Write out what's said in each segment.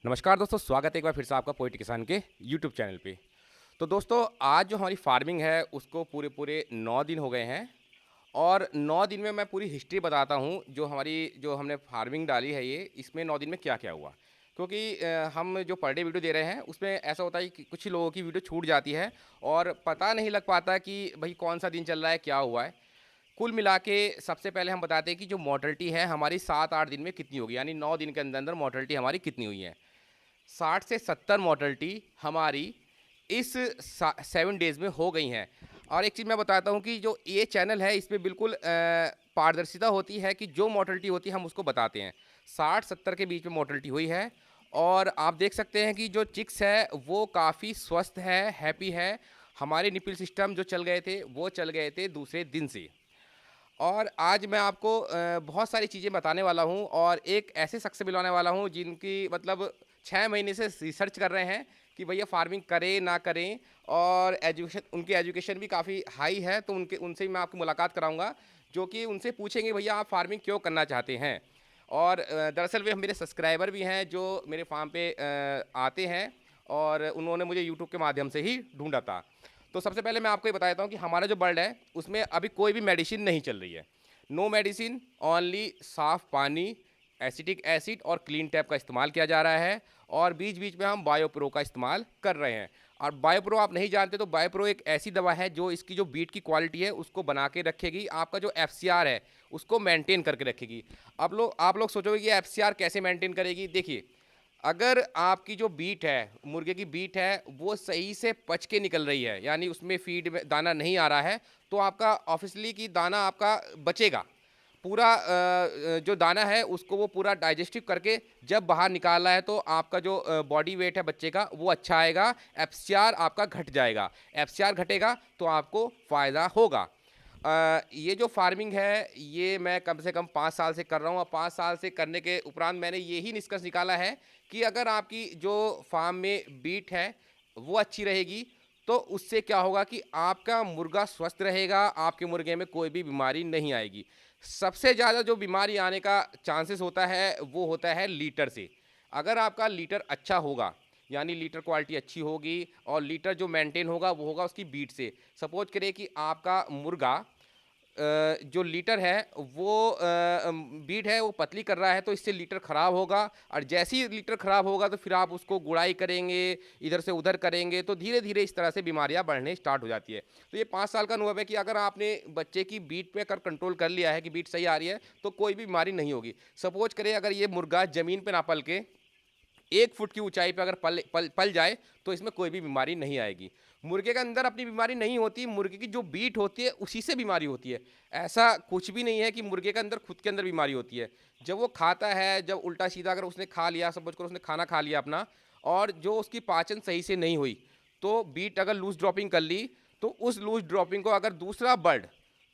नमस्कार दोस्तों, स्वागत है एक बार फिर से आपका पोएट किसान के यूट्यूब चैनल पे। तो दोस्तों, आज जो हमारी फार्मिंग है उसको पूरे पूरे 9 दिन हो गए हैं और 9 दिन में मैं पूरी हिस्ट्री बताता हूँ जो हमने फार्मिंग डाली है ये, इसमें 9 दिन में क्या-क्या हुआ। क्योंकि हम जो पर डे वीडियो दे रहे हैं उसमें ऐसा होता है कि कुछ लोगों की वीडियो छूट जाती है और पता नहीं लग पाता कि भई कौन-सा दिन चल रहा है, क्या हुआ है। कुल मिला के सबसे पहले हम बताते हैं कि जो मोर्टेलिटी है हमारी 7-8 दिन में कितनी होगी, यानी 9 दिन के अंदर-अंदर मोर्टेलिटी हमारी कितनी हुई है। 60 से 70 मॉर्टलिटी हमारी इस 7 डेज़ में हो गई हैं। और एक चीज़ मैं बताता हूँ कि जो ये चैनल है इसमें बिल्कुल पारदर्शिता होती है कि जो मॉर्टलिटी होती है हम उसको बताते हैं। 60-70 के बीच में मॉर्टलिटी हुई है और आप देख सकते हैं कि जो चिक्स है वो काफ़ी स्वस्थ है, हैप्पी है। हमारे निपल सिस्टम जो चल गए थे वो चल गए थे दूसरे दिन से। और आज मैं आपको बहुत सारी चीज़ें बताने वाला हूँ और एक ऐसे शख्स से मिलवाने वाला हूँ जिनकी मतलब 6 महीने से रिसर्च कर रहे हैं कि भैया फार्मिंग करें ना करें, और उनकी एजुकेशन भी काफ़ी हाई है, तो उनसे भी मैं आपकी मुलाकात कराऊंगा, जो कि उनसे पूछेंगे भैया आप फार्मिंग क्यों करना चाहते हैं। और दरअसल वे मेरे सब्सक्राइबर भी हैं जो मेरे फार्म पे आते हैं और उन्होंने मुझे यूट्यूब के माध्यम से ही ढूंढा था। तो सबसे पहले मैं आपको ये बता देता हूँ कि हमारा जो बर्ड है उसमें अभी कोई भी मेडिसिन नहीं चल रही है। नो मेडिसिन, ओनली साफ पानी, एसिटिक एसिड और क्लीन टैप का इस्तेमाल किया जा रहा है। और बीच बीच में हम बायोप्रो का इस्तेमाल कर रहे हैं। और बायोप्रो आप नहीं जानते तो बायोप्रो एक ऐसी दवा है जो इसकी जो बीट की क्वालिटी है उसको बना के रखेगी, आपका जो एफसीआर है उसको मेंटेन करके रखेगी। अब आप लोग सोचोगे कि एफसीआर कैसे मेंटेन करेगी। देखिए, अगर आपकी जो बीट है, मुर्गे की बीट है, वो सही से पच के निकल रही है, यानी उसमें फीड में दाना नहीं आ रहा है, तो आपका ऑब्वियसली कि दाना आपका बचेगा। पूरा जो दाना है उसको वो पूरा डाइजेस्टिव करके जब बाहर निकालना है तो आपका जो बॉडी वेट है बच्चे का वो अच्छा आएगा, एफसीआर आपका घट जाएगा। एफसीआर घटेगा तो आपको फ़ायदा होगा। ये जो फार्मिंग है ये मैं कम से कम 5 साल से कर रहा हूँ और 5 साल से करने के उपरांत मैंने यही निष्कर्ष निकाला है कि अगर आपकी जो फार्म में बीट है वो अच्छी रहेगी तो उससे क्या होगा कि आपका मुर्गा स्वस्थ रहेगा, आपके मुर्गे में कोई भी बीमारी नहीं आएगी। सबसे ज़्यादा जो बीमारी आने का चांसेस होता है वो होता है लीटर से। अगर आपका लीटर अच्छा होगा, यानी लीटर क्वालिटी अच्छी होगी और लीटर जो मेंटेन होगा वो होगा उसकी बीट से। सपोज करें कि आपका मुर्गा जो लीटर है वो बीट है वो पतली कर रहा है तो इससे लीटर ख़राब होगा, और जैसे ही लीटर ख़राब होगा तो फिर आप उसको गुड़ाई करेंगे, इधर से उधर करेंगे, तो धीरे धीरे इस तरह से बीमारियां बढ़ने स्टार्ट हो जाती है। तो ये 5 साल का अनुभव है कि अगर आपने बच्चे की बीट पे अगर कंट्रोल कर लिया है कि बीट सही आ रही है तो कोई भी बीमारी नहीं होगी। सपोज करें अगर ये मुर्गा ज़मीन पर ना पल के 1 फुट की ऊंचाई पे अगर पल जाए तो इसमें कोई भी बीमारी नहीं आएगी। मुर्गे के अंदर अपनी बीमारी नहीं होती, मुर्गे की जो बीट होती है उसी से बीमारी होती है। ऐसा कुछ भी नहीं है कि मुर्गे के अंदर खुद के अंदर बीमारी होती है। जब वो खाता है, जब उल्टा सीधा अगर उसने खा लिया, सपोज करो उसने खाना खा लिया अपना, और जो उसकी पाचन सही से नहीं हुई, तो बीट अगर लूज ड्रॉपिंग कर ली, तो उस लूज ड्रॉपिंग को अगर दूसरा बर्ड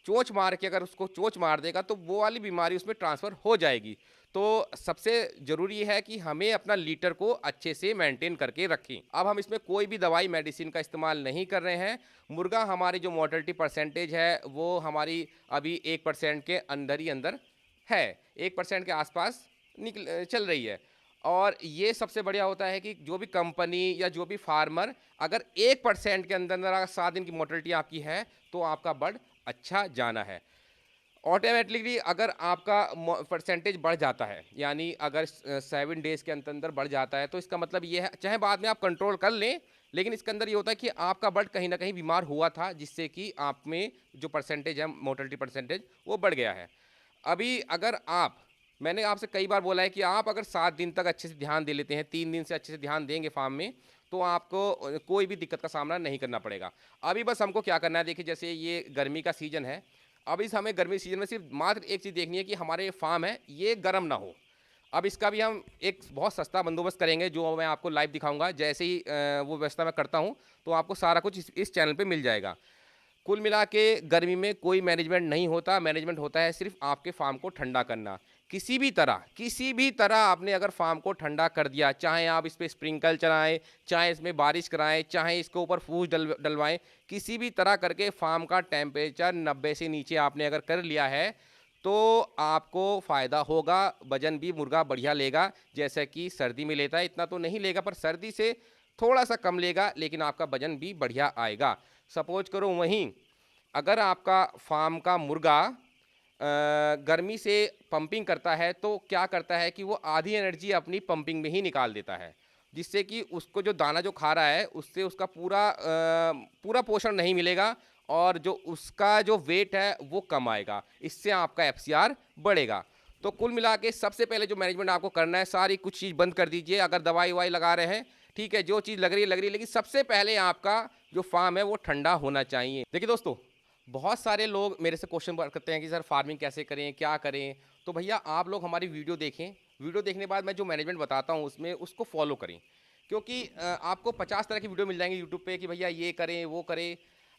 चोंच मार के अगर उसको चोंच मार देगा तो वो वाली बीमारी उसमें ट्रांसफ़र हो जाएगी। तो सबसे ज़रूरी है कि हमें अपना लीटर को अच्छे से मेंटेन करके रखें। अब हम इसमें कोई भी दवाई मेडिसिन का इस्तेमाल नहीं कर रहे हैं। मुर्गा हमारी जो मोर्टेलिटी परसेंटेज है वो हमारी अभी 1% के अंदर ही अंदर है, 1% के आसपास चल रही है। और ये सबसे बढ़िया होता है कि जो भी कंपनी या जो भी फार्मर अगर 1% के अंदर अंदर अगर 7 दिन की मोर्टेलिटी आपकी है तो आपका बर्ड अच्छा जाना है। ऑटोमेटिकली अगर आपका परसेंटेज बढ़ जाता है, यानी अगर 7 डेज़ के अंदर अंदर बढ़ जाता है तो इसका मतलब ये है, चाहे बाद में आप कंट्रोल कर लें, लेकिन इसके अंदर ये होता है कि आपका बर्ड कहीं ना कहीं बीमार हुआ था जिससे कि आप में जो परसेंटेज है, मोर्टेलिटी परसेंटेज, वो बढ़ गया है। अभी अगर आप, मैंने आपसे कई बार बोला है कि आप अगर 7 दिन तक अच्छे से ध्यान दे लेते हैं, 3 दिन से अच्छे से ध्यान देंगे फार्म में, तो आपको कोई भी दिक्कत का सामना नहीं करना पड़ेगा। अभी बस हमको क्या करना है, देखिए जैसे ये गर्मी का सीज़न है, अब इस हमें गर्मी सीजन में सिर्फ मात्र एक चीज़ देखनी है कि हमारे फार्म है ये गर्म ना हो। अब इसका भी हम एक बहुत सस्ता बंदोबस्त करेंगे जो मैं आपको लाइव दिखाऊंगा। जैसे ही वो व्यवस्था मैं करता हूँ तो आपको सारा कुछ इस चैनल पे मिल जाएगा। कुल मिला के गर्मी में कोई मैनेजमेंट नहीं होता, मैनेजमेंट होता है सिर्फ आपके फार्म को ठंडा करना। किसी भी तरह आपने अगर फार्म को ठंडा कर दिया, चाहे आप इस पर स्प्रिंकल चलाएं, चाहे इसमें बारिश कराएं, चाहे इसके ऊपर फूस डलवाएं, किसी भी तरह करके फार्म का टेम्परेचर 90 से नीचे आपने अगर कर लिया है तो आपको फ़ायदा होगा, वज़न भी मुर्गा बढ़िया लेगा, जैसा कि सर्दी में लेता है इतना तो नहीं लेगा, पर सर्दी से थोड़ा-सा कम लेगा, लेकिन आपका वज़न भी बढ़िया आएगा। सपोज़ करो वहीं अगर आपका फ़ार्म का मुर्गा गर्मी से पंपिंग करता है, तो क्या करता है कि वो आधी एनर्जी अपनी पंपिंग में ही निकाल देता है, जिससे कि उसको जो दाना जो खा रहा है, उससे उसका पूरा पोषण नहीं मिलेगा और जो उसका जो वेट है, वो कम आएगा। इससे आपका एफसीआर बढ़ेगा। तो कुल मिला के सबसे पहले जो मैनेजमेंट आपको करना है, सारी कुछ चीज़ बंद कर दीजिए। अगर दवाई-ववाई लगा रहे हैं, ठीक है, जो चीज़ लग रही है, लेकिन सबसे पहले आपका जो फ़ार्म है, वो ठंडा होना चाहिए। देखिए दोस्तों, बहुत सारे लोग मेरे से क्वेश्चन करते हैं कि सर फार्मिंग कैसे करें, क्या करें? तो भैया आप लोग हमारी वीडियो देखें, वीडियो देखने के बाद मैं जो मैनेजमेंट बताता हूँ उसमें उसको फॉलो करें। क्योंकि आपको 50 तरह की वीडियो मिल जाएंगी यूट्यूब पे कि भैया ये करें, वो करें।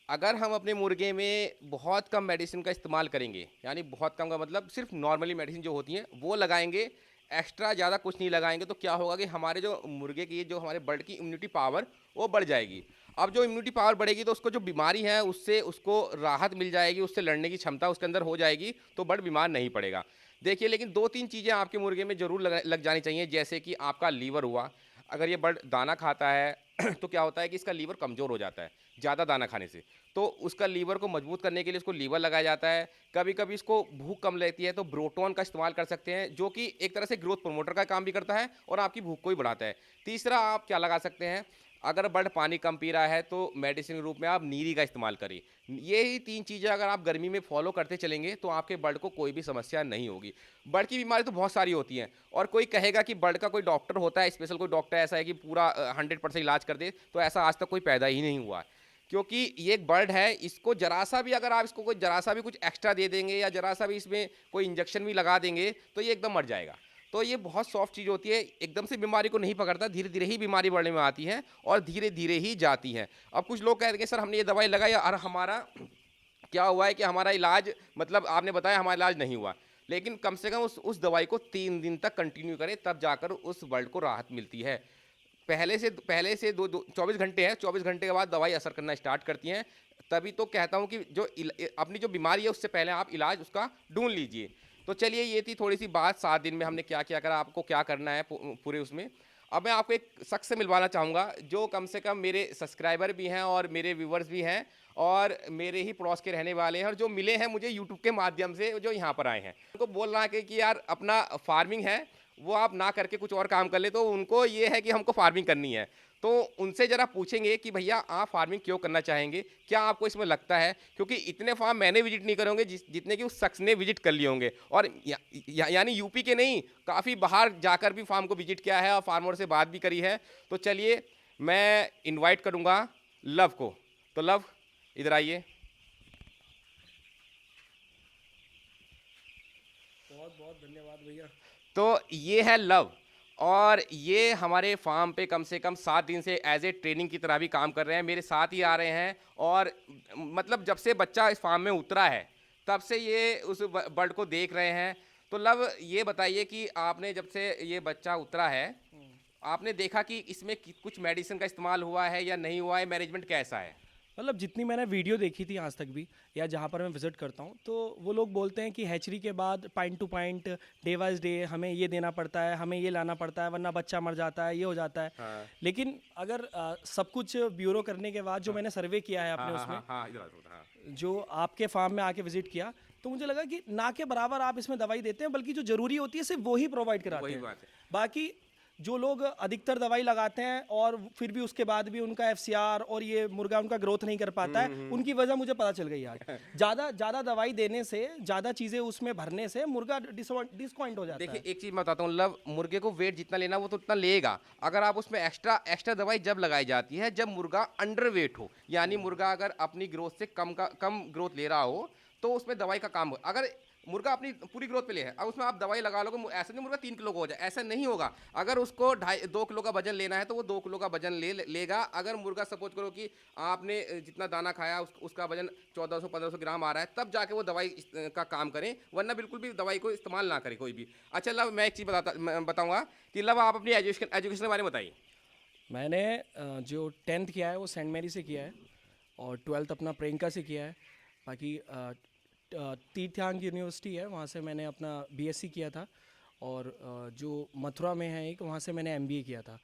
अगर हम अपने मुर्गे में बहुत कम मेडिसिन का इस्तेमाल करेंगे, यानी बहुत कम का मतलब सिर्फ नॉर्मली मेडिसिन जो होती हैं वो लगाएंगे, एक्स्ट्रा ज़्यादा कुछ नहीं लगाएंगे, तो क्या होगा कि हमारे जो मुर्गे की जो हमारे बर्ड की इम्यूनिटी पावर वो बढ़ जाएगी। अब जो इम्यूनिटी पावर बढ़ेगी तो उसको जो बीमारी है उससे उसको राहत मिल जाएगी, उससे लड़ने की क्षमता उसके अंदर हो जाएगी, तो बर्ड बीमार नहीं पड़ेगा। देखिए, लेकिन 2-3 चीज़ें आपके मुर्गे में ज़रूर लग जानी चाहिए, जैसे कि आपका लीवर हुआ। अगर ये बर्ड दाना खाता है तो क्या होता है कि इसका लीवर कमज़ोर हो जाता है ज़्यादा दाना खाने से। तो उसका लीवर को मजबूत करने के लिए उसको लीवर लगाया जाता है। कभी-कभी इसको भूख कम लगती है तो ब्रोटोन का इस्तेमाल कर सकते हैं, जो कि एक तरह से ग्रोथ प्रमोटर का काम भी करता है और आपकी भूख को भी बढ़ाता है। तीसरा आप क्या लगा सकते हैं, अगर बर्ड पानी कम पी रहा है तो मेडिसिन के रूप में आप नीरी का इस्तेमाल करें। यही 3 चीज़ें अगर आप गर्मी में फॉलो करते चलेंगे तो आपके बर्ड को कोई भी समस्या नहीं होगी। बर्ड की बीमारी तो बहुत सारी होती हैं और कोई कहेगा कि बर्ड का कोई डॉक्टर होता है, स्पेशल कोई डॉक्टर ऐसा है कि पूरा 100% इलाज कर दे, तो ऐसा आज तक कोई पैदा ही नहीं हुआ है। क्योंकि ये एक बर्ड है, इसको ज़रा-सा भी अगर आप इसको कोई ज़रा-सा भी कुछ एक्स्ट्रा दे देंगे या ज़रा-सा भी इसमें कोई इंजेक्शन भी लगा देंगे, तो ये एकदम मर जाएगा। तो ये बहुत सॉफ्ट चीज़ होती है, एकदम से बीमारी को नहीं पकड़ता, धीरे-धीरे ही बीमारी बढ़ने में आती है और धीरे-धीरे ही जाती है। अब कुछ लोग कहते हैं सर हमने ये दवाई लगाई और हमारा क्या हुआ है कि हमारा इलाज, मतलब आपने बताया हमारा इलाज नहीं हुआ। लेकिन कम से कम उस दवाई को 3 दिन तक कंटिन्यू करें, तब जाकर उस बर्ड को राहत मिलती है। पहले से दो 24 घंटे हैं, 24 घंटे के बाद दवाई असर करना स्टार्ट करती हैं। तभी तो कहता हूँ कि अपनी जो बीमारी है उससे पहले आप इलाज उसका ढूंढ लीजिए। तो चलिए, ये थी थोड़ी सी बात 7 दिन में हमने क्या क्या करा, आपको क्या करना है पूरे उसमें। अब मैं आपको एक शख्स से मिलवाना चाहूँगा जो कम से कम मेरे सब्सक्राइबर भी हैं और मेरे व्यूवर्स भी हैं और मेरे ही पड़ोस के रहने वाले हैं और जो मिले हैं मुझे यूट्यूब के माध्यम से, जो यहाँ पर आए हैं। उनको बोल रहा है कि यार अपना फार्मिंग है वो आप ना करके कुछ और काम कर ले, तो उनको ये है कि हमको फार्मिंग करनी है। तो उनसे ज़रा पूछेंगे कि भैया आप फार्मिंग क्यों करना चाहेंगे, क्या आपको इसमें लगता है, क्योंकि इतने फार्म मैंने विजिट नहीं करे होंगे जितने कि उस शख्स ने विजिट कर लिए होंगे, और यानी यूपी के नहीं, काफ़ी बाहर जाकर भी फार्म को विजिट किया है और फार्मर से बात भी करी है। तो चलिए, मैं इनवाइट करूँगा लव को। तो लव, इधर आइए। बहुत बहुत धन्यवाद भैया। तो ये है लव, और ये हमारे फार्म पे कम से कम 7 दिन से एज ए ट्रेनिंग की तरह भी काम कर रहे हैं, मेरे साथ ही आ रहे हैं। और मतलब जब से बच्चा इस फार्म में उतरा है तब से ये उस बर्ड को देख रहे हैं। तो लव, ये बताइए कि आपने जब से ये बच्चा उतरा है, आपने देखा कि इसमें कुछ मेडिसिन का इस्तेमाल हुआ है या नहीं हुआ है, मैनेजमेंट कैसा है? मतलब जितनी मैंने वीडियो देखी थी आज तक भी, या जहाँ पर मैं विज़िट करता हूँ, तो वो लोग बोलते हैं कि हैचरी के बाद point two point, day wise day हमें ये देना पड़ता है, हमें ये लाना पड़ता है, वरना बच्चा मर जाता है, ये हो जाता है। हाँ लेकिन अगर सब कुछ ब्यूरो करने के बाद जो हाँ मैंने सर्वे किया है हाँ अपने हाँ उसमें, हाँ हाँ, इधर आ जाओ, हाँ। जो आपके फार्म में आके विजिट किया, तो मुझे लगा कि ना के बराबर आप इसमें दवाई देते हैं, बल्कि जो ज़रूरी होती है सिर्फ वो ही प्रोवाइड कराते वही हैं। बात है। बाकी जो लोग अधिकतर दवाई लगाते हैं और फिर भी उसके बाद भी उनका एफसीआर और ये मुर्गा उनका ग्रोथ नहीं कर पाता है, उनकी वजह मुझे पता चल गई आज। ज़्यादा ज़्यादा दवाई देने से, ज़्यादा चीज़ें उसमें भरने से मुर्गा डिसपॉइंट हो जाता देखिए, है। एक चीज़ मैं बताता हूँ, मतलब मुर्गे को वेट जितना लेना वो तो उतना लेगा। अगर आप उसमें एक्स्ट्रा एक्स्ट्रा दवाई जब लगाई जाती है जब मुर्गा अंडर वेट हो, यानी मुर्गा अगर अपनी ग्रोथ से कम ग्रोथ ले रहा हो, तो उसमें दवाई का काम हो। अगर मुर्गा अपनी पूरी ग्रोथ पे ले है, अब उसमें आप दवाई लगा लोगे, ऐसा नहीं मुर्गा 3 किलो का हो जाए, ऐसा नहीं होगा। अगर उसको 2.5-2 किलो का वजन लेना है तो वो 2 किलो का वजन लेगा। अगर मुर्गा सपोज करो कि आपने जितना दाना खाया उसका वजन 1400-1500 ग्राम आ रहा है, तब जाके वो दवाई का काम करें, वरना बिल्कुल भी दवाई को इस्तेमाल ना करें कोई भी। अच्छा लव, मैं एक चीज़ बताऊँगा कि लव, आप अपनी एजुकेशन के बारे में बताइए। मैंने जो 10th किया है वो सेंट मैरी से किया है, और 12th अपना प्रियंका से किया है। बाकी तीर्थयांग यूनिवर्सिटी है, वहाँ से मैंने अपना बीएससी किया था। और जो मथुरा में है एक, वहाँ से मैंने एमबीए किया था।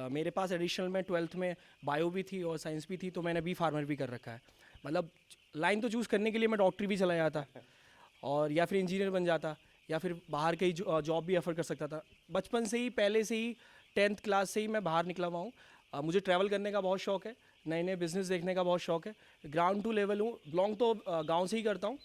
मेरे पास एडिशनल में 12th में बायो भी थी और साइंस भी थी, तो मैंने बी फार्मर भी कर रखा है। मतलब लाइन तो चूज़ करने के लिए मैं डॉक्टरी भी चला जाता, और या फिर इंजीनियर बन जाता, या फिर बाहर कहीं जॉब भी ऑफर कर सकता था। बचपन से ही, पहले से ही 10th क्लास से ही मैं बाहर निकला हुआ हूँ। मुझे ट्रैवल करने का बहुत शौक है, नए नए बिज़नेस देखने का बहुत शौक है। ग्राउंड टू लेवल हूँ, बिलोंग तो गांव से ही करता हूँ,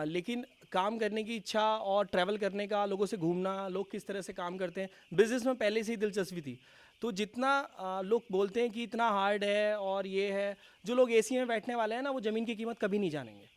लेकिन काम करने की इच्छा और ट्रैवल करने का, लोगों से घूमना, लोग किस तरह से काम करते हैं, बिज़नेस में पहले से ही दिलचस्पी थी। तो जितना लोग बोलते हैं कि इतना हार्ड है और ये है, जो लोग एसी में बैठने वाले हैं ना, वो ज़मीन की कीमत कभी नहीं जानेंगे।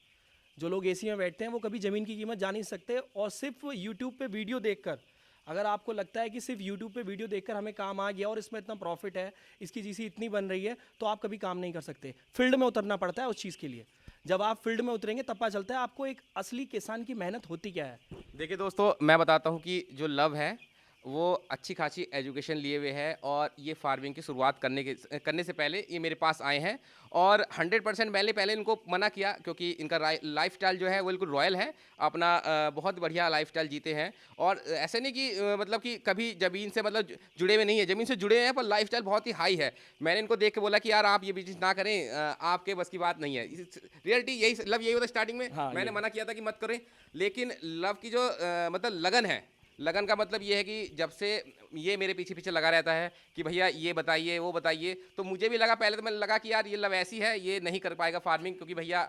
जो लोग एसी में बैठते हैं वो कभी ज़मीन की कीमत जान नहीं सकते। और सिर्फ यूट्यूब पे वीडियो देखकर, अगर आपको लगता है कि सिर्फ यूट्यूब पे वीडियो देखकर हमें काम आ गया और इसमें इतना प्रॉफिट है, इसकी जीसी इतनी बन रही है, तो आप कभी काम नहीं कर सकते। फील्ड में उतरना पड़ता है उस चीज़ के लिए। जब आप फील्ड में उतरेंगे तब पता चलता है आपको एक असली किसान की मेहनत होती क्या है। देखिए दोस्तों, मैं बताता हूँ कि जो लव है वो अच्छी खासी एजुकेशन लिए हुए है, और ये फार्मिंग की शुरुआत करने से पहले ये मेरे पास आए हैं। और 100% मैंने पहले इनको मना किया, क्योंकि इनका लाइफस्टाइल जो है वो बिल्कुल रॉयल है, अपना बहुत बढ़िया लाइफस्टाइल जीते हैं। और ऐसे नहीं कि मतलब कि कभी ज़मीन से मतलब जुड़े हुए नहीं है, ज़मीन से जुड़े हैं, पर लाइफस्टाइल बहुत ही हाई है। मैंने इनको देख के बोला कि यार आप ये बिजनेस ना करें, आपके बस की बात नहीं है। रियलिटी यही, लव यही होता है। स्टार्टिंग में हाँ, मैंने ये मना किया था कि मत करें, लेकिन लव की जो मतलब लगन है, लगन का मतलब ये है कि जब से ये मेरे पीछे पीछे लगा रहता है कि भैया ये बताइए वो बताइए, तो मुझे भी लगा, पहले तो मैंने लगा कि यार ये लव ऐसी है, ये नहीं कर पाएगा फार्मिंग, क्योंकि भैया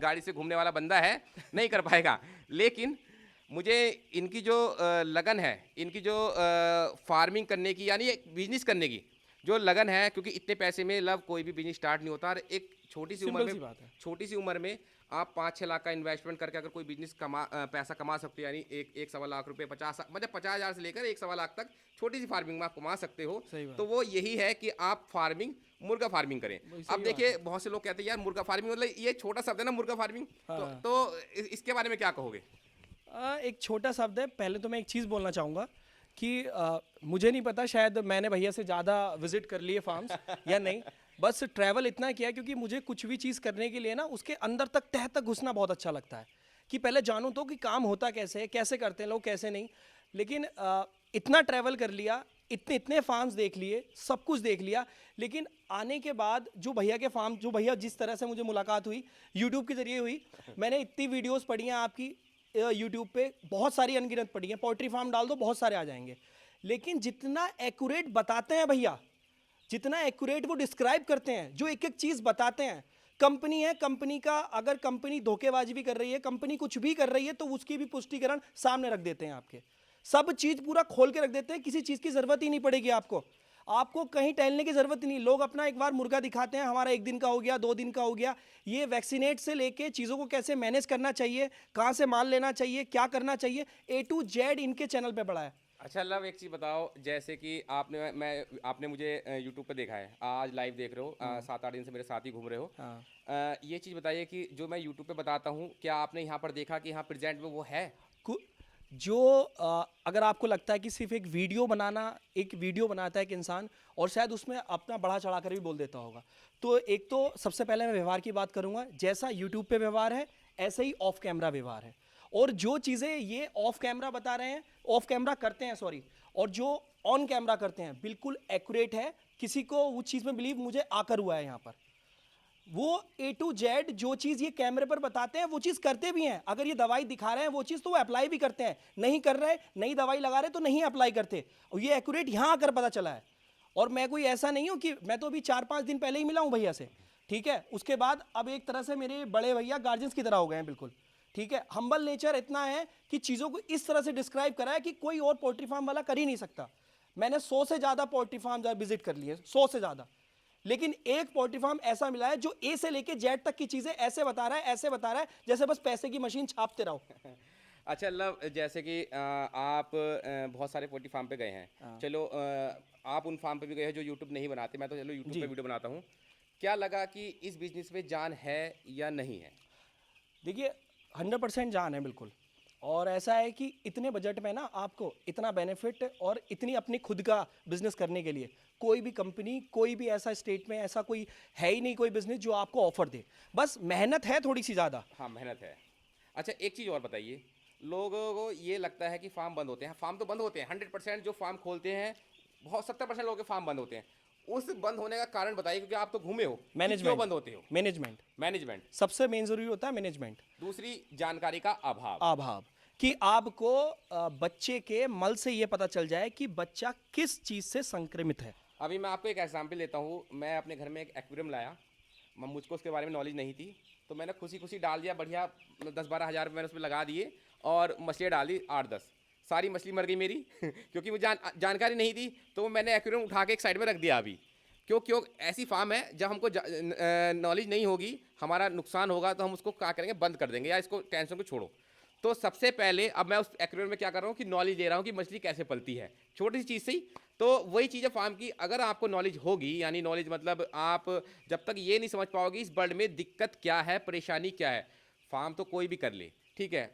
गाड़ी से घूमने वाला बंदा है, नहीं कर पाएगा। लेकिन मुझे इनकी जो लगन है, इनकी जो फार्मिंग करने की, यानी एक बिजनेस करने की जो लगन है, क्योंकि इतने पैसे में लव कोई भी बिजनेस स्टार्ट नहीं होता। और एक छोटी सी उम्र सिंपल में, सी बात है। छोटी सी उम्र में आप 5-6 लाख का इन्वेस्टमेंट करके अगर कोई बिजनेस पैसा कमा सकते हो, यानी एक सवा लाख रुपए, 50 मतलब 50,000 से लेकर 1-1.25 लाख तक छोटी सी फार्मिंग में आप कमा सकते हो। सही बात। तो वो यही है कि आप फार्मिंग, मुर्गा फार्मिंग करें। वही अब सही बात देखिए है। बहुत से लोग कहते हैं यार मुर्गा फार्मिंग, मतलब ये छोटा शब्द है ना, मुर्गा फार्मिंग। हाँ। तो इसके बारे में क्या कहोगे? एक छोटा शब्द है। पहले तो मैं एक चीज़ बोलना चाहूँगा कि मुझे नहीं पता, शायद मैंने भैया से ज़्यादा विजिट कर लिए फार्म्स या नहीं, बस ट्रैवल इतना किया क्योंकि मुझे कुछ भी चीज़ करने के लिए ना उसके अंदर तक, तह तक घुसना बहुत अच्छा लगता है, कि पहले जानूँ तो कि काम होता कैसे है, कैसे करते हैं लोग, कैसे नहीं। लेकिन इतना ट्रैवल कर लिया, इतने इतने फार्म्स देख लिए, सब कुछ देख लिया, लेकिन आने के बाद जो भैया के फार्म, जो भैया जिस तरह से मुझे मुलाकात हुई, यूट्यूब के जरिए हुई। मैंने इतनी वीडियोस पढ़ी हैं आपकी यूट्यूब पे, बहुत सारी अनगिनत पड़ी हैं। पोल्ट्री फार्म डाल दो, बहुत सारे आ जाएंगे। लेकिन जितना एक्यूरेट बताते हैं भैया, जितना एक्यूरेट वो डिस्क्राइब करते हैं, जो एक एक चीज़ बताते हैं, कंपनी है, कंपनी का अगर कंपनी धोखेबाजी भी कर रही है, कंपनी कुछ भी कर रही है, तो उसकी भी पुष्टिकरण सामने रख देते हैं आपके। सब चीज़ पूरा खोल के रख देते हैं, किसी चीज़ की ज़रूरत ही नहीं पड़ेगी आपको। आपको कहीं टहलने की ज़रूरत ही नहीं। लोग अपना एक बार मुर्गा दिखाते हैं, हमारा 1 दिन का हो गया, 2 दिन का हो गया। ये वैक्सीनेट से लेके चीज़ों को कैसे मैनेज करना चाहिए, कहाँ से माल लेना चाहिए, क्या करना चाहिए, A to Z इनके चैनल पे पड़ा है। अच्छा लव, एक चीज़ बताओ, जैसे कि आपने मुझे यूट्यूब पे देखा है, आज लाइव देख रहे हो, 7-8 दिन से मेरे साथ ही घूम रहे हो। हाँ। ये चीज़ बताइए कि जो मैं यूट्यूब पे बताता हूँ, क्या आपने यहाँ पर देखा कि यहाँ प्रेजेंट में वो है? कु- जो अगर आपको लगता है कि सिर्फ एक वीडियो बनाना, एक वीडियो बनाता है एक इंसान और शायद उसमें अपना बढ़ा चढ़ा कर भी बोल देता होगा, तो एक तो सबसे पहले मैं व्यवहार की बात करूंगा। जैसा यूट्यूब पे व्यवहार है, ऐसे ही ऑफ कैमरा व्यवहार है। और जो चीज़ें ये ऑफ कैमरा बता रहे हैं, ऑफ कैमरा करते हैं सॉरी, और जो ऑन कैमरा करते हैं, बिल्कुल एक्यूरेट है। किसी को वो चीज़ में बिलीव मुझे आकर हुआ है यहाँ पर। वो A to Z जो चीज़ ये कैमरे पर बताते हैं वो चीज़ करते भी हैं। अगर ये दवाई दिखा रहे हैं वो चीज़, तो वो अप्लाई भी करते हैं। नहीं कर रहे, नई दवाई लगा रहे तो नहीं अप्लाई करते। और ये एक्यूरेट यहाँ आकर पता चला है। और मैं कोई ऐसा नहीं हूँ कि, मैं तो अभी 4-5 दिन पहले ही मिला हूँ भैया से, ठीक है। उसके बाद अब एक तरह से मेरे बड़े भैया गार्जियंस की तरह हो गए हैं, बिल्कुल ठीक है। हम्बल नेचर इतना है कि चीज़ों को इस तरह से डिस्क्राइब करा है कि कोई और पोल्ट्री फार्म वाला कर ही नहीं सकता। मैंने 100 से ज़्यादा पोल्ट्री फार्म विजिट कर लिए, 100 से ज़्यादा, लेकिन एक पोल्ट्री फार्म ऐसा मिला है जो ए से लेके जेड तक की चीजें ऐसे बता रहा है, ऐसे बता रहा है जैसे बस पैसे की मशीन छापते रहो। अच्छा लव, जैसे कि आप बहुत सारे पोल्ट्री फार्म पे गए हैं, चलो आप उन फार्म पे भी गए हैं जो यूट्यूब नहीं बनाते, मैं तो चलो यूट्यूब जी पे वीडियो बनाता हूँ। क्या लगा कि इस बिजनेस में जान है या नहीं है? देखिए, 100% जान है बिल्कुल। और ऐसा है कि इतने बजट में ना आपको इतना बेनिफिट और इतनी अपनी खुद का बिजनेस करने के लिए कोई भी कंपनी, कोई भी ऐसा स्टेट में ऐसा कोई है ही नहीं कोई बिजनेस जो आपको ऑफर दे। बस मेहनत है थोड़ी सी ज़्यादा। हाँ, मेहनत है। अच्छा, एक चीज़ और बताइए, लोगों को ये लगता है कि फार्म बंद होते हैं। फार्म तो बंद होते हैं, 100% जो फार्म खोलते हैं, बहुत 70% लोगों के फार्म बंद होते हैं। उस बंद होने का कारण बताइए, क्योंकि आप तो घूमे हो कि क्यों मैनेजमेंट, बंद होते हो। मैनेजमेंट मैनेजमेंट, सबसे मेन जरूरी होता है, मैनेजमेंट। दूसरी जानकारी का अभाव। अभाव कि आपको बच्चे के मल से ये पता चल जाए कि बच्चा किस चीज़ से संक्रमित है। अभी मैं आपको एक एग्जांपल लेता हूँ। मैं अपने घर में एक एक्वेरियम लाया, मुझको उसके बारे में नॉलेज नहीं थी, तो मैंने खुशी खुशी डाल दिया, बढ़िया 10-12 हज़ार रुपये मैंने उसमें लगा दिए और मछलियाँ डाल दी 8-10। सारी मछली मर गई मेरी क्योंकि मुझे जानकारी नहीं थी। तो मैंने एक्वेरियम उठा के एक साइड में रख दिया अभी। क्यों ऐसी फार्म है, जब हमको नॉलेज नहीं होगी, हमारा नुकसान होगा, तो हम उसको क्या करेंगे, बंद कर देंगे या इसको टेंशन को छोड़ो। तो सबसे पहले अब मैं उस एक्वेरियम में क्या कर रहा हूँ कि नॉलेज दे रहा हूँ कि मछली कैसे पलती है, छोटी सी चीज़ से ही। तो वही चीज़ है फार्म की, अगर आपको नॉलेज होगी, यानी नॉलेज मतलब आप जब तक ये नहीं समझ पाओगे इस वर्ल्ड में दिक्कत क्या है, परेशानी क्या है, फार्म तो कोई भी कर ले, ठीक है,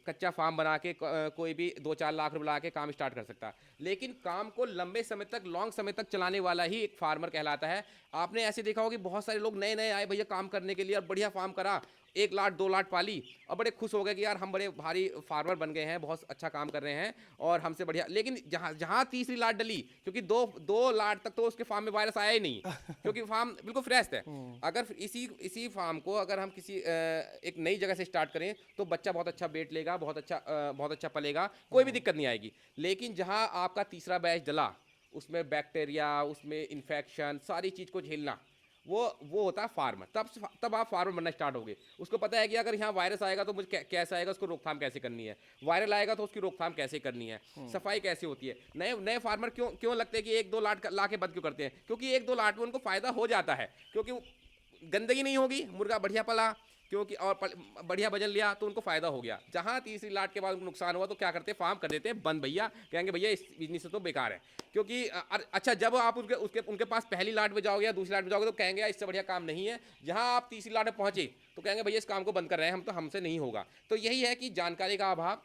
कच्चा फार्म बना के कोई भी 2-4 लाख रुपए ला के काम स्टार्ट कर सकता है। लेकिन काम को लंबे समय तक, लॉन्ग समय तक चलाने वाला ही एक फार्मर कहलाता है। आपने ऐसे देखा होगा कि बहुत सारे लोग नए नए आए भैया काम करने के लिए और बढ़िया फार्म करा, 1 लाख 2 लाख पाली और बड़े खुश हो गए कि यार हम बड़े भारी फार्मर बन गए हैं, बहुत अच्छा काम कर रहे हैं और हमसे बढ़िया। लेकिन जहाँ जहाँ तीसरी लाट डली, क्योंकि दो लाट तक तो उसके फार्म में वायरस आया ही नहीं क्योंकि फार्म बिल्कुल फ्रेश है। अगर इसी फार्म को अगर हम किसी एक नई जगह से स्टार्ट करें तो बच्चा बहुत अच्छा वेट लेगा, बहुत अच्छा पलेगा, कोई भी दिक्कत नहीं आएगी। लेकिन जहाँ आपका तीसरा बैच डला, उसमें बैक्टीरिया, उसमें इन्फेक्शन, सारी चीज़ को झेलना, वो होता है फार्मर। तब आप फार्मर बनना स्टार्ट होगे। उसको पता है कि अगर यहाँ वायरस आएगा तो मुझे कैसे आएगा, उसको रोकथाम कैसे करनी है, वायरल आएगा तो उसकी रोकथाम कैसे करनी है, सफाई कैसे होती है। नए नए फार्मर क्यों लगते हैं कि 1-2 लाट ला के बंद क्यों करते हैं, क्योंकि 1-2 लाट में उनको फ़ायदा हो जाता है, क्योंकि गंदगी नहीं होगी, मुर्गा बढ़िया पला, क्योंकि और बढ़िया वजन लिया तो उनको फ़ायदा हो गया। जहाँ तीसरी लाट के बाद उनको नुकसान हुआ तो क्या करते हैं, फार्म कर देते हैं बंद। भैया कहेंगे भैया इस बिजनेस से तो बेकार है, क्योंकि अच्छा जब आप उनके पास पहली लाट में जाओगे या दूसरी लाट में जाओगे तो कहेंगे इससे बढ़िया काम नहीं है। जहाँ आप तीसरी लाट में पहुँचे तो कहेंगे भैया इस काम को बंद कर रहे हैं हम, तो हमसे नहीं होगा। तो यही है कि जानकारी का अभाव।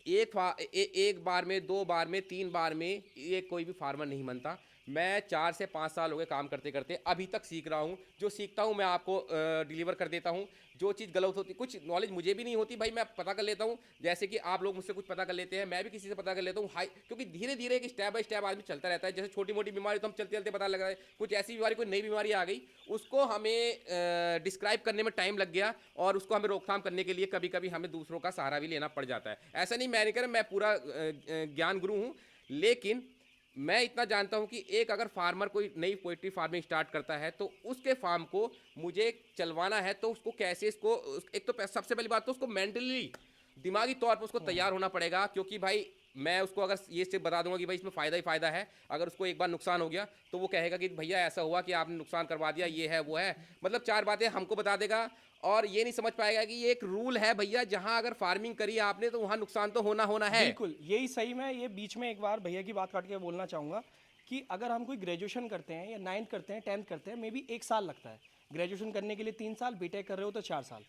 एक बार में, 2 बार में, 3 बार में ये कोई भी फार्मर नहीं बनता। मैं 4 से 5 साल हो गए काम करते करते, अभी तक सीख रहा हूँ। जो सीखता हूँ मैं आपको डिलीवर कर देता हूँ। जो चीज़ गलत होती, कुछ नॉलेज मुझे भी नहीं होती भाई, मैं पता कर लेता हूँ। जैसे कि आप लोग मुझसे कुछ पता कर लेते हैं, मैं भी किसी से पता कर लेता हूँ। क्योंकि धीरे धीरे एक स्टेप बाय स्टेप आदमी चलता रहता है। जैसे छोटी मोटी बीमारी तो हम चलते चलते पता लग रहा है, कुछ ऐसी बीमारी, कोई नई बीमारी आ गई, उसको हमें डिस्क्राइब करने में टाइम लग गया और उसको हमें रोकथाम करने के लिए कभी कभी हमें दूसरों का सहारा भी लेना पड़ जाता है। ऐसा नहीं मैं नहीं कर, मैं पूरा ज्ञान गुरु हूँ, लेकिन मैं इतना जानता हूं कि एक अगर फार्मर कोई नई पोल्ट्री फार्मिंग स्टार्ट करता है तो उसके फार्म को मुझे चलवाना है, तो उसको कैसे, एक तो सबसे पहली बात तो उसको मेंटली, दिमागी तौर पर उसको तैयार होना पड़ेगा। क्योंकि भाई मैं उसको अगर ये से बता दूंगा कि भाई इसमें फ़ायदा ही फ़ायदा है, अगर उसको एक बार नुकसान हो गया तो वो कहेगा कि भैया ऐसा हुआ कि आपने नुकसान करवा दिया, ये है वो है, मतलब 4 बातें हमको बता देगा। और ये नहीं समझ पाएगा कि ये एक रूल है भैया, जहां अगर फार्मिंग करी आपने तो वहां नुकसान तो होना है। बिल्कुल यही सही। मैं ये बीच में एक बार भैया की बात काट के बोलना चाहूँगा कि अगर हम कोई ग्रेजुएशन करते हैं या 9th करते हैं, 10th करते हैं, मे बी 1 साल लगता है ग्रेजुएशन करने के लिए, 3 साल, बीटेक कर रहे हो तो 4 साल।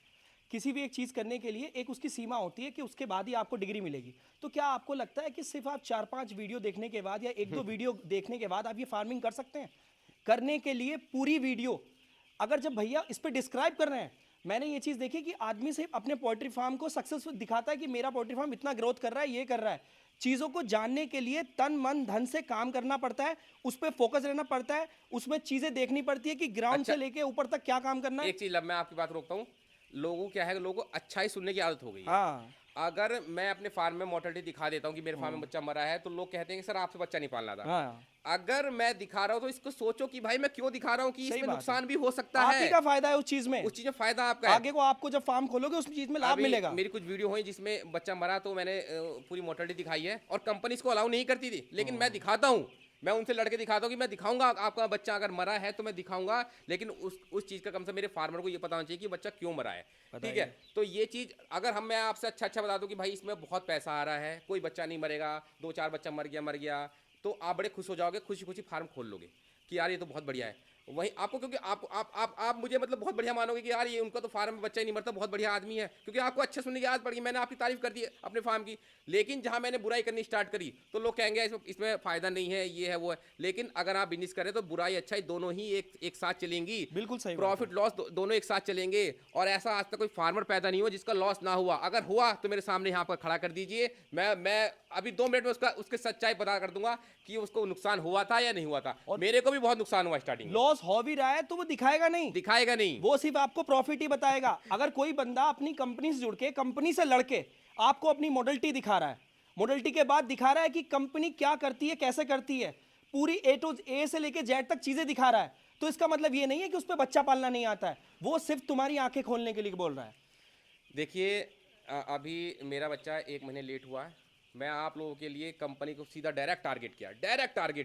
किसी भी एक चीज़ करने के लिए एक उसकी सीमा होती है कि उसके बाद ही आपको डिग्री मिलेगी। तो क्या आपको लगता है कि सिर्फ आप 4-5 वीडियो देखने के बाद या 1-2 वीडियो देखने के बाद आप ये फार्मिंग कर सकते हैं? करने के लिए पूरी वीडियो, अगर जब भैया इस पर डिस्क्राइब कर रहे हैं, मैंने ये चीज़ देखी कि आदमी सिर्फ अपने पोल्ट्री फार्म को सक्सेसफुल दिखाता है कि मेरा पोल्ट्री फार्म इतना ग्रोथ कर रहा है, ये कर रहा है। चीज़ों को जानने के लिए तन मन धन से काम करना पड़ता है, उस पर फोकस रहना पड़ता है, उसमें चीज़ें देखनी पड़ती है कि ग्राउंड अच्छा, से लेके ऊपर तक क्या काम करना है। एक चीज़, अब मैं आपकी बात रोकता हूँ। लोगों क्या है, लोगों को अच्छा ही सुनने की आदत हो गई है। हाँ। अगर मैं अपने फार्म में मोर्टेलिटी दिखा देता हूँ कि मेरे फार्म में बच्चा मरा है, तो लोग कहते हैं कि सर आपसे बच्चा नहीं पालना था। हाँ, अगर मैं दिखा रहा हूँ तो इसको सोचो कि भाई मैं क्यों दिखा रहा हूँ, कि सही इसमें बात है। नुकसान भी हो सकता आप है। ही का फायदा है उस चीज़ में, उस चीज़ में फायदा आपका है। आगे को आपको जब फार्म खोलोगे उस चीज़ में लाभ अभी मिलेगा। मेरी कुछ वीडियो हुई जिसमें बच्चा मरा, तो मैंने पूरी मोर्टेलिटी दिखाई है, और कंपनी इसको अलाउ नहीं करती थी, लेकिन मैं दिखाता हूँ। मैं उनसे लड़के दिखाता हूँ कि मैं दिखाऊंगा आपका बच्चा अगर मरा है तो मैं दिखाऊंगा, लेकिन उस चीज़ का कम से मेरे फार्मर को ये पता होना चाहिए कि बच्चा क्यों मरा है। ठीक है, तो ये चीज़ अगर मैं आपसे अच्छा बता दूँ कि भाई इसमें बहुत पैसा आ रहा है, कोई बच्चा नहीं मरेगा, 2-4 बच्चा मर गया, तो आप बड़े खुश हो जाओगे, खुशी खुशी फार्म खोल लोगे। कि यार ये तो बहुत बढ़िया है। वहीं आपको, क्योंकि आप मुझे मतलब बहुत बढ़िया मानोगे कि यार ये उनका तो फार्म में बच्चा ही नहीं मरता, बहुत बढ़िया आदमी है, क्योंकि आपको अच्छे सुनने की आदत पड़ गई, मैंने आपकी तारीफ कर दी है अपने फार्म की। लेकिन जहां मैंने बुराई करनी स्टार्ट करी तो लोग कहेंगे इसमें फायदा नहीं है, ये है वो है। लेकिन अगर आप बिजनेस करें तो बुराई अच्छाई दोनों ही एक साथ चलेंगी, बिल्कुल सही बात है। प्रॉफिट लॉस दोनों एक साथ चलेंगे। और ऐसा आज तक कोई फार्मर पैदा नहीं हुआ जिसका लॉस ना हुआ। अगर हुआ तो मेरे सामने यहाँ पर खड़ा कर दीजिए, मैं अभी 2 मिनट में उसके सच्चाई पता कर दूंगा कि उसको नुकसान हुआ था या नहीं हुआ था। और मेरे को भी बहुत नुकसान हुआ स्टार्टिंग में। लॉस हो भी रहा है तो वो दिखाएगा नहीं, दिखाएगा नहीं, वो सिर्फ आपको प्रॉफिट ही बताएगा। अगर कोई बंदा अपनी कंपनी से जुड़ के, कंपनी से लड़के आपको अपनी मॉडलिटी दिखा रहा है, मॉडलिटी के बाद दिखा रहा है कि कंपनी क्या करती है, कैसे करती है, पूरी ए से लेके जेड तक चीजें दिखा रहा है, तो इसका मतलब ये नहीं है कि उस पर बच्चा पालना नहीं आता है, वो सिर्फ तुम्हारी आंखें खोलने के लिए बोल रहा है। देखिए अभी मेरा बच्चा 1 महीने लेट हुआ है। मैं आप लोगों के लिए कंपनी को सीधा डायरेक्ट टारगेट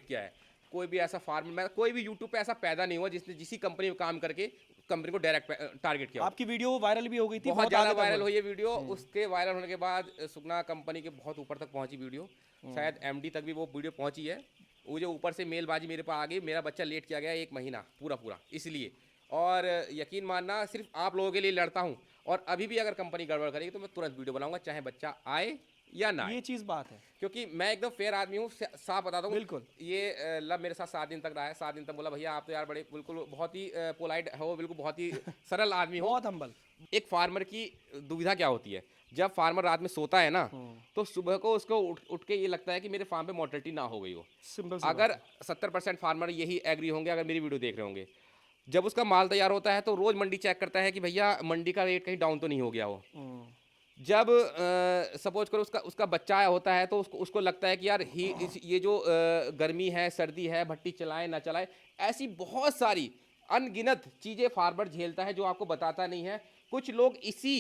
किया है। कोई भी ऐसा फार्म, मैं कोई भी यूट्यूब पे ऐसा पैदा नहीं हुआ जिसने जिसी कंपनी में काम करके कंपनी को डायरेक्ट टारगेट किया। आपकी वीडियो वायरल भी हो गई थी, बहुत ज़्यादा आगे तक वायरल हुई है वीडियो। उसके वायरल होने के बाद सुगना कंपनी के बहुत ऊपर तक पहुंची वीडियो, शायद एमडी तक भी वो वीडियो पहुंची है। वो जो ऊपर से मेलबाजी मेरे पास आ गई, मेरा बच्चा लेट किया गया 1 महीना पूरा इसलिए। और यकीन मानना सिर्फ आप लोगों के लिए लड़ता हूँ, और अभी भी अगर कंपनी गड़बड़ करेगी तो मैं तुरंत वीडियो बनाऊंगा, चाहे बच्चा आए या ना आए। ये चीज बात है, क्योंकि मैं एकदम फेयर आदमी हूँ, साफ बताता हूँ। बिल्कुल। ये लब मेरे साथ 7 दिन तक रहा है। 7 दिन तक बोला भैया आप तो यार बड़े बिल्कुल बहुत ही पोलाइट हो, बिल्कुल बहुत ही सरल आदमी हो। बहुत हम्बल। एक फार्मर की दुविधा क्या होती है, जब फार्मर रात में सोता है ना, तो सुबह को उसको उठ के ये लगता है कि मेरे फार्म पे मोर्टेलिटी ना हो गई हो। सिंपल सी अगर 70% फार्मर यही एग्री होंगे, अगर मेरी वीडियो देख रहे होंगे, जब उसका माल तैयार होता है तो रोज मंडी चेक करता है कि भैया मंडी का रेट कहीं डाउन तो नहीं हो गया हो। जब सपोज करो उसका बच्चा होता है तो उसको लगता है कि यार ये जो गर्मी है, सर्दी है, भट्टी चलाएं ना चलाएं, ऐसी बहुत सारी अनगिनत चीज़ें फार्मर झेलता है जो आपको बताता नहीं है। कुछ लोग इसी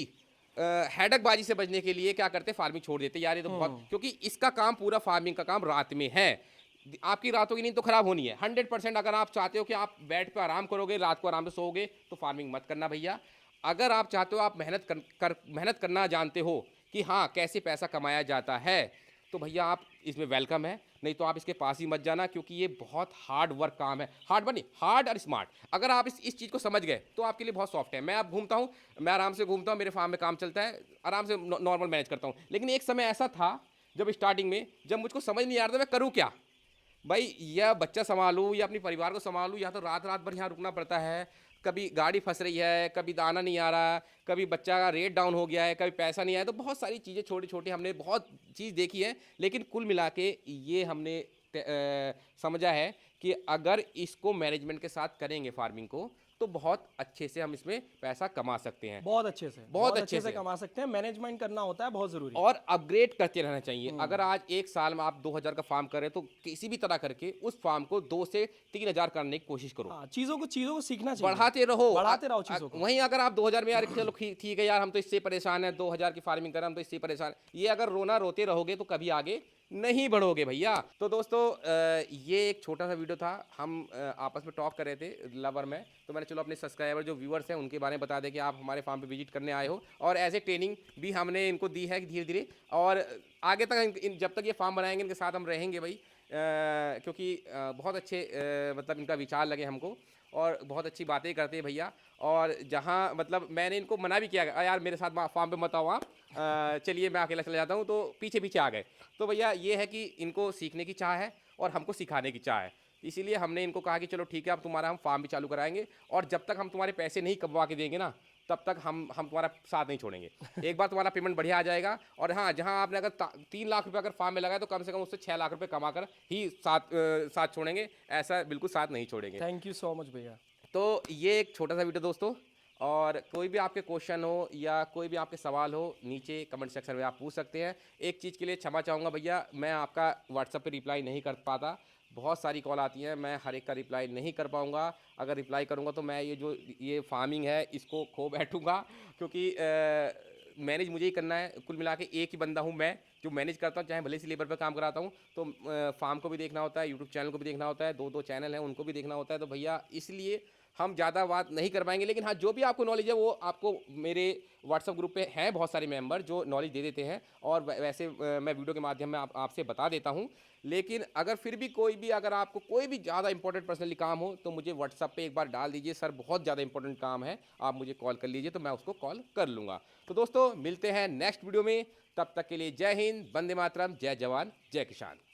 हैडकबाजी से बचने के लिए क्या करते, फार्मिंग छोड़ देते यार ये तो बहुत, क्योंकि इसका काम पूरा फार्मिंग का काम रात में है। आपकी रातों की नींद तो खराब होनी है 100%। अगर आप चाहते हो कि आप बेड पे आराम करोगे, रात को आराम से सोओगे, तो फार्मिंग मत करना भैया। अगर आप चाहते हो, आप मेहनत करना जानते हो कि हाँ कैसे पैसा कमाया जाता है, तो भैया आप इसमें वेलकम है। नहीं तो आप इसके पास ही मत जाना, क्योंकि ये बहुत हार्ड वर्क काम है। हार्ड और स्मार्ट। अगर आप इस चीज़ को समझ गए तो आपके लिए बहुत सॉफ्ट है। मैं अब घूमता हूँ, मैं आराम से घूमता हूँ, मेरे फार्म में काम चलता है, आराम से नॉर्मल मैनेज करता हूँ। लेकिन एक समय ऐसा था जब स्टार्टिंग में, जब मुझको समझ नहीं आ रहा था मैं करूँ क्या भाई, या बच्चा संभालूँ या अपने परिवार को संभालूँ, या तो रात भर यहाँ रुकना पड़ता है। कभी गाड़ी फंस रही है, कभी दाना नहीं आ रहा, कभी बच्चा का रेट डाउन हो गया है, कभी पैसा नहीं आया। तो बहुत सारी चीज़ें छोटी छोटी हमने बहुत चीज़ देखी है। लेकिन कुल मिला के ये हमने समझा है कि अगर इसको मैनेजमेंट के साथ करेंगे फार्मिंग को, तो बहुत अच्छे से हम इसमें पैसा कमा सकते हैं। बहुत अच्छे से कमा सकते हैं। मैनेजमेंट करना होता है बहुत जरूरी, और अपग्रेड करते रहना चाहिए। अगर आज एक साल में आप 2000 का फार्म कर रहे हैं, तो किसी भी तरह करके उस फार्म को 2 से 3000 करने की कोशिश करो। चीजों को सीखना चाहिए, बढ़ाते रहो चीजों को। वहीं अगर आप 2000 में यार चलो ठीक है यार, हम तो इससे परेशान है, 2000 की फार्मिंग कर रहे हैं, हम तो इससे परेशान, ये अगर रोते रहोगे तो कभी आगे नहीं बढ़ोगे भैया। तो दोस्तों ये एक छोटा सा वीडियो था, हम आपस में टॉक कर रहे थे लवर में। तो मैंने चलो अपने सब्सक्राइबर जो व्यूअर्स हैं उनके बारे में बता दें कि आप हमारे फार्म पे विजिट करने आए हो, और ऐसे ट्रेनिंग भी हमने इनको दी है धीरे धीरे। और आगे तक जब तक ये फार्म बनाएंगे इनके साथ हम रहेंगे भाई, क्योंकि बहुत अच्छे मतलब इनका विचार लगे हमको, और बहुत अच्छी बातें करते हैं भैया। और जहाँ मतलब मैंने इनको मना भी किया यार मेरे साथ फार्म पे मत आओ आप, चलिए मैं अकेला चला जाता हूँ, तो पीछे आ गए। तो भैया ये है कि इनको सीखने की चाह है और हमको सिखाने की चाह है, इसीलिए हमने इनको कहा कि चलो ठीक है अब तुम्हारा हम फार्म भी चालू कराएंगे, और जब तक हम तुम्हारे पैसे नहीं कमवा के देंगे ना, तब तक हम तुम्हारा साथ नहीं छोड़ेंगे। एक बार तुम्हारा पेमेंट बढ़िया आ जाएगा, और हाँ जहाँ आपने अगर 3 लाख रुपये अगर फार्म में लगाए, तो कम से कम उससे 6 लाख रुपये कमा कर ही साथ छोड़ेंगे, ऐसा बिल्कुल साथ नहीं छोड़ेंगे। थैंक यू सो मच भैया। तो ये एक छोटा सा वीडियो दोस्तों, और कोई भी आपके क्वेश्चन हो या कोई भी आपके सवाल हो, नीचे कमेंट सेक्शन में आप पूछ सकते हैं। एक चीज़ के लिए क्षमा चाहूँगा भैया, मैं आपका व्हाट्सएप पे रिप्लाई नहीं कर पाता, बहुत सारी कॉल आती हैं, मैं हर एक का रिप्लाई नहीं कर पाऊँगा। अगर रिप्लाई करूँगा तो मैं ये फार्मिंग है इसको खो बैठूँगा, क्योंकि मैनेज मुझे ही करना है। कुल मिला के एक ही बंदा हूँ मैं जो मैनेज करता हूँ, चाहे भले से लेबर पर काम कराता हूँ, तो फार्म को भी देखना होता है, यूट्यूब चैनल को भी देखना होता है, 2 चैनल हैं उनको भी देखना होता है। तो भैया इसलिए हम ज़्यादा बात नहीं कर पाएंगे, लेकिन हाँ, जो भी आपको नॉलेज है वो आपको मेरे व्हाट्सएप ग्रुप पे हैं बहुत सारे मेंबर जो नॉलेज दे देते हैं, और वैसे मैं वीडियो के माध्यम में आपसे बता देता हूँ। लेकिन अगर फिर भी कोई भी, अगर आपको कोई भी ज़्यादा इंपॉर्टेंट पर्सनली काम हो तो मुझे व्हाट्सएप पे एक बार डाल दीजिए, सर बहुत ज़्यादा इंपॉर्टेंट काम है, आप मुझे कॉल कर लीजिए, तो मैं उसको कॉल कर लूँगा। तो दोस्तों मिलते हैं नेक्स्ट वीडियो में, तब तक के लिए जय हिंद, वंदे मातरम, जय जवान, जय किसान।